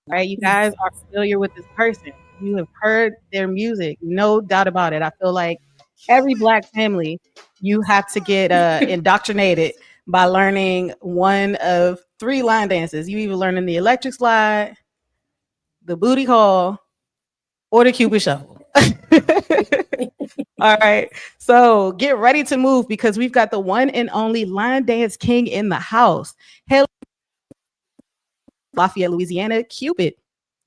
right? You guys are familiar with this person. You have heard their music, no doubt about it. I feel like every Black family, you have to get indoctrinated by learning one of three line dances. You either learning the electric slide, the booty call, or the Cupid Shuffle. All right. So get ready to move because we've got the one and only line dance king in the house. Hail Lafayette, Louisiana, Cupid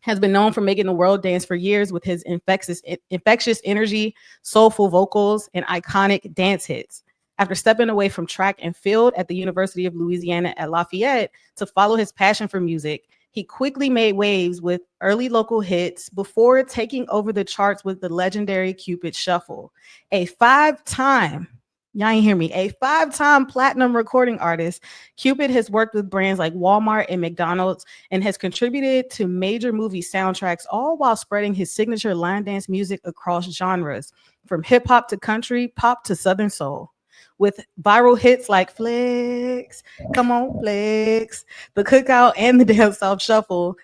has been known for making the world dance for years with his infectious energy, soulful vocals, and iconic dance hits. After stepping away from track and field at the University of Louisiana at Lafayette to follow his passion for music, he quickly made waves with early local hits before taking over the charts with the legendary Cupid Shuffle, a five-time y'all ain't hear me. A five-time platinum recording artist, Cupid has worked with brands like Walmart and McDonald's and has contributed to major movie soundtracks, all while spreading his signature line dance music across genres, from hip hop to country, pop to Southern soul. With viral hits like Flex, Come On Flex, The Cookout, and the Down South Shuffle,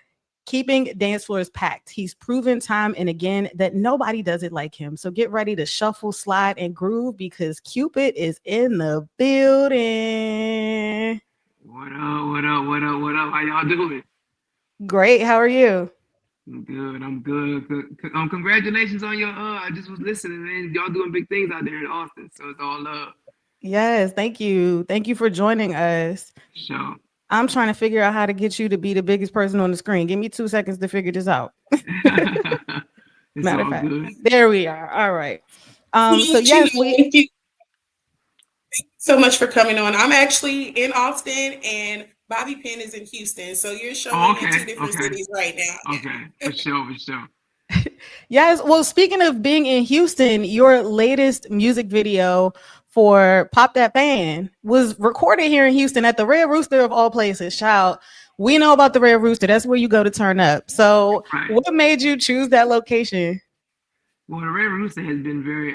keeping dance floors packed. He's proven time and again that nobody does it like him. So get ready to shuffle, slide, and groove because Cupid is in the building. What up? What up? What up? What up? How y'all doing? Great. How are you? I'm good. I'm good. Congratulations on your. I just was listening, man. Y'all doing big things out there in Austin, so it's all love. Yes, thank you. Thank you for joining us. Sure. I'm trying to figure out how to get you to be the biggest person on the screen. Give me 2 seconds to figure this out. It's Matter of all fact, good. there we are. All right. So You yes, know, we thank you so much for coming on. I'm actually in Austin and Bobby Penn is in Houston. So you're Oh, showing in okay. two different Okay. cities right now. Okay. Yeah. For sure. For sure. yes. Well, speaking of being in Houston, your latest music video for "Pop That Fan" was recorded here in Houston at the Red Rooster of all places. Child, we know about the Red Rooster. That's where you go to turn up. So, Right. what made you choose that location? Well, the Red Rooster has been very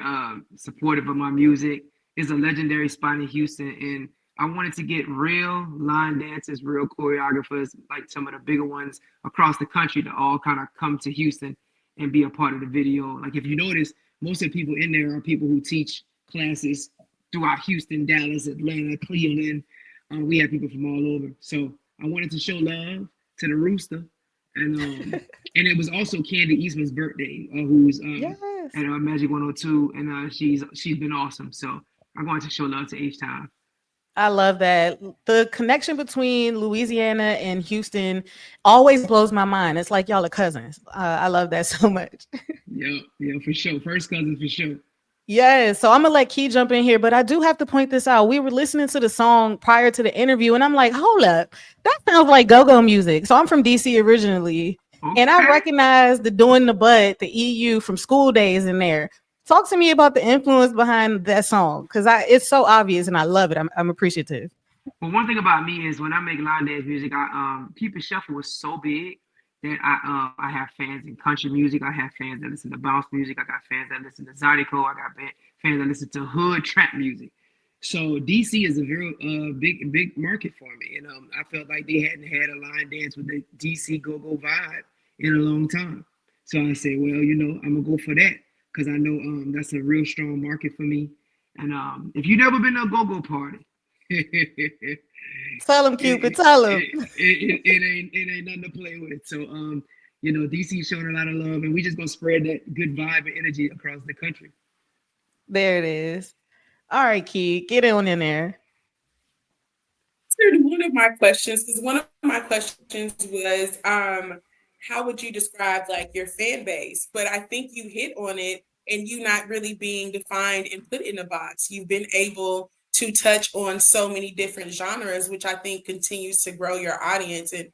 supportive of my music. It's a legendary spot in Houston, and I wanted to get real line dancers, real choreographers, like some of the bigger ones across the country, to all kind of come to Houston and be a part of the video. Like if you notice, most of the people in there are people who teach classes throughout Houston, Dallas, Atlanta, Cleveland. We have people from all over. So I wanted to show love to the Rooster, and it was also Candy Eastman's birthday, who's Yes. at Magic 102, and she's been awesome. So I'm going to show love to H Time. I love that. The connection between Louisiana and Houston always blows my mind. It's like y'all are cousins. I love that so much. Yeah, yeah, for sure. First cousin for sure. Yes. So I'm gonna let Key jump in here, but I do have to point this out. We were listening to the song prior to the interview, and I'm like, hold up, that sounds like go-go music. So I'm from DC originally, and I Okay. recognize the doing the butt, the EU from School Days in there. Talk to me about the influence behind that song because I it's so obvious and I love it. I'm appreciative. Well, one thing about me is when I make line dance music, I Cupid Shuffle was so big that I have fans in country music. I have fans that listen to bounce music. I got fans that listen to Zydeco. I got fans that listen to hood trap music. So DC is a very big market for me, and I felt like they hadn't had a line dance with the DC go-go vibe in a long time. So I said, well, I'm gonna go for that because I know that's a real strong market for me. And if you've never been to a go-go party, it, Tell him, Cupid. Tell him. it ain't nothing to play with. So DC showing a lot of love, and we just gonna spread that good vibe and energy across the country. There it is. All right, Key, get on in there. One of my questions, because one of my questions was, how would you describe like your fan base? But I think you hit on it and you not really being defined and put in a box. You've been able to touch on so many different genres, which I think continues to grow your audience. And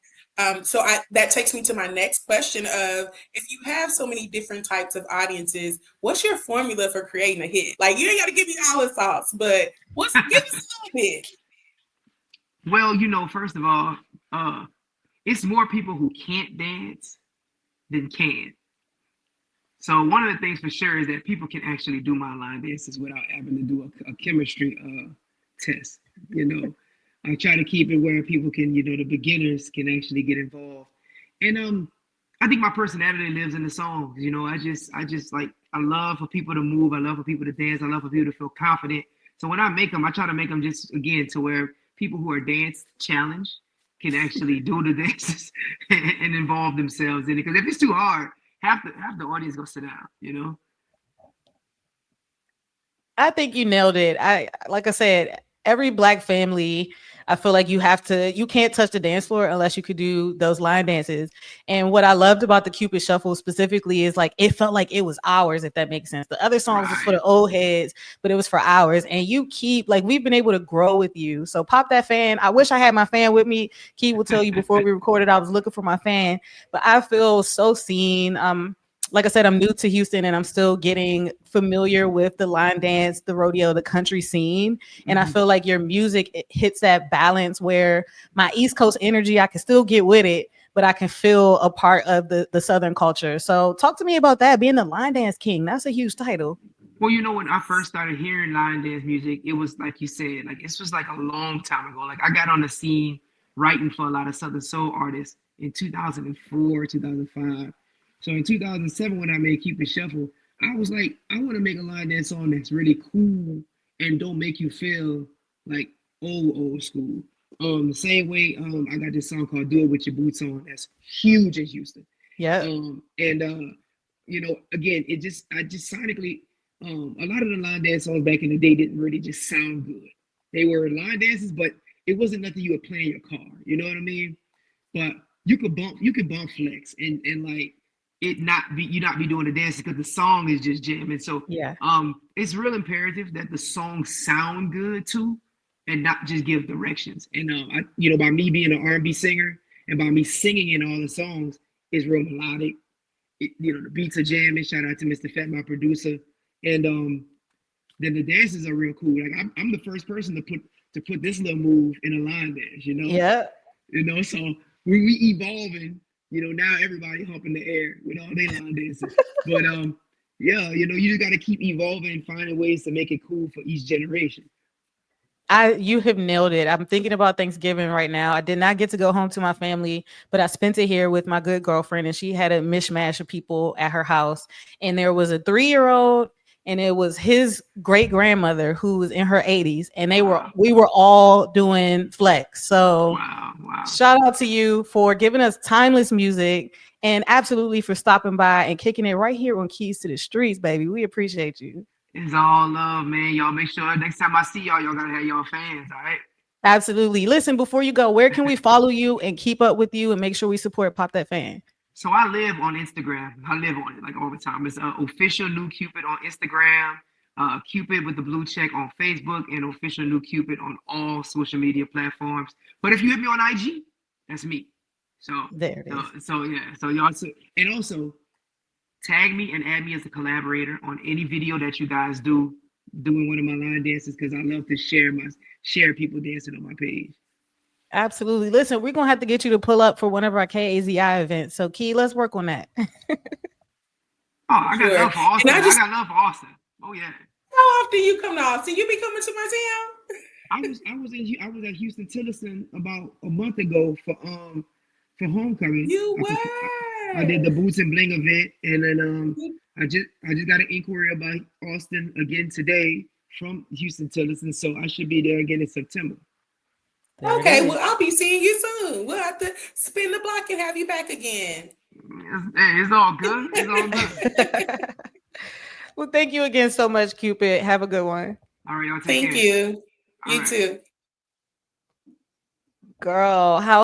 so that takes me to my next question of if you have so many different types of audiences, what's your formula for creating a hit? Like you ain't got to give me all the sauce, but what's give us a little bit. Well, first of all, uh, it's more people who can't dance than can. So one of the things for sure is that people can actually do my line dances without having to do a chemistry test. You know, I try to keep it where people can, the beginners can actually get involved. And I think my personality lives in the songs. I just like I love for people to move. I love for people to dance. I love for people to feel confident. So when I make them, I try to make them just again to where people who are dance challenged can actually do the dances and involve themselves in it. Because if it's too hard, half the audience gonna sit down. I think you nailed it. I like I said, every black family, I feel like you can't touch the dance floor unless you could do those line dances. And what I loved about the Cupid Shuffle specifically is like it felt like it was ours, if that makes sense. The other songs was for Right. the old heads, but it was for ours. And you keep like we've been able to grow with you. So pop that fan. I wish I had my fan with me. Key will tell you before we recorded, I was looking for my fan, but I feel so seen. Like I said, I'm new to Houston and I'm still getting familiar with the line dance, the rodeo, the country scene. And I Mhm. feel like your music it hits that balance where my East Coast energy, I can still get with it, but I can feel a part of the Southern culture. So talk to me about that, being the line dance king. That's a huge title. Well, when I first started hearing line dance music, it was like you said, like this was like a long time ago. Like I got on the scene writing for a lot of Southern soul artists in 2004, 2005. So in 2007, when I made Cupid Shuffle, I was like, I want to make a line dance song that's really cool and don't make you feel like old school. The same way I got this song called "Do It with Your Boots On" that's huge in Houston. Yep. And again, I just sonically a lot of the line dance songs back in the day didn't really just sound good. They were line dances, but it wasn't nothing you would play in your car. You know what I mean? But you could bump flex and like it not be you not be doing the dances because the song is just jamming. So Yeah. it's real imperative that the songs sound good too, and not just give directions. And by me being an R&B singer and by me singing in all the songs, it's real melodic. The beats are jamming. Shout out to Mr. Fat, my producer, and then the dances are real cool. Like I'm the first person to put this little move in a line dance. Yep. So we evolving. Now everybody humping the air with all their line dancing. But yeah, you just got to keep evolving and finding ways to make it cool for each generation. You have nailed it. I'm thinking about Thanksgiving right now. I did not get to go home to my family, but I spent it here with my good girlfriend, and she had a mishmash of people at her house. And there was a 3-year-old, and it was his great grandmother who was in her 80s, and Wow, we were all doing flex. So wow, wow. shout out to you for giving us timeless music and absolutely for stopping by and kicking it right here on Keys to the Streets, baby. We appreciate you. It's all love, man. Y'all make sure next time I see y'all gotta have y'all fans, all right? Absolutely. Listen, before you go, where can we follow you and keep up with you and make sure we support Pop That Fan? So I live on Instagram. I live on it like all the time. It's official new Cupid on Instagram, Cupid with the blue check on Facebook, and official new Cupid on all social media platforms. But if you hit me on IG, that's me. So There it so is. so yeah. So y'all and also tag me and add me as a collaborator on any video that you guys do doing one of my line dances because I love to share people dancing on my page. Absolutely. Listen, we're gonna have to get you to pull up for one of our KAZI events. So Key, let's work on that. Oh, For I got sure. love for And Austin. I I just, got love for Austin. Oh yeah. how often you come to Austin? You be coming to my town? I was at Houston Tillotson about a month ago for homecoming. You I did were. the Boots and Bling event, and then I just got an inquiry about Austin again today from Houston Tillotson, so I should be there again in September. There it Okay, is. well, I'll be seeing you soon. We'll have to spin the block and have you back again. It's all good. It's all good. Well, thank you again so much, Cupid. Have a good one. All right, y'all take Thank care. you. All You right. too. Girl, how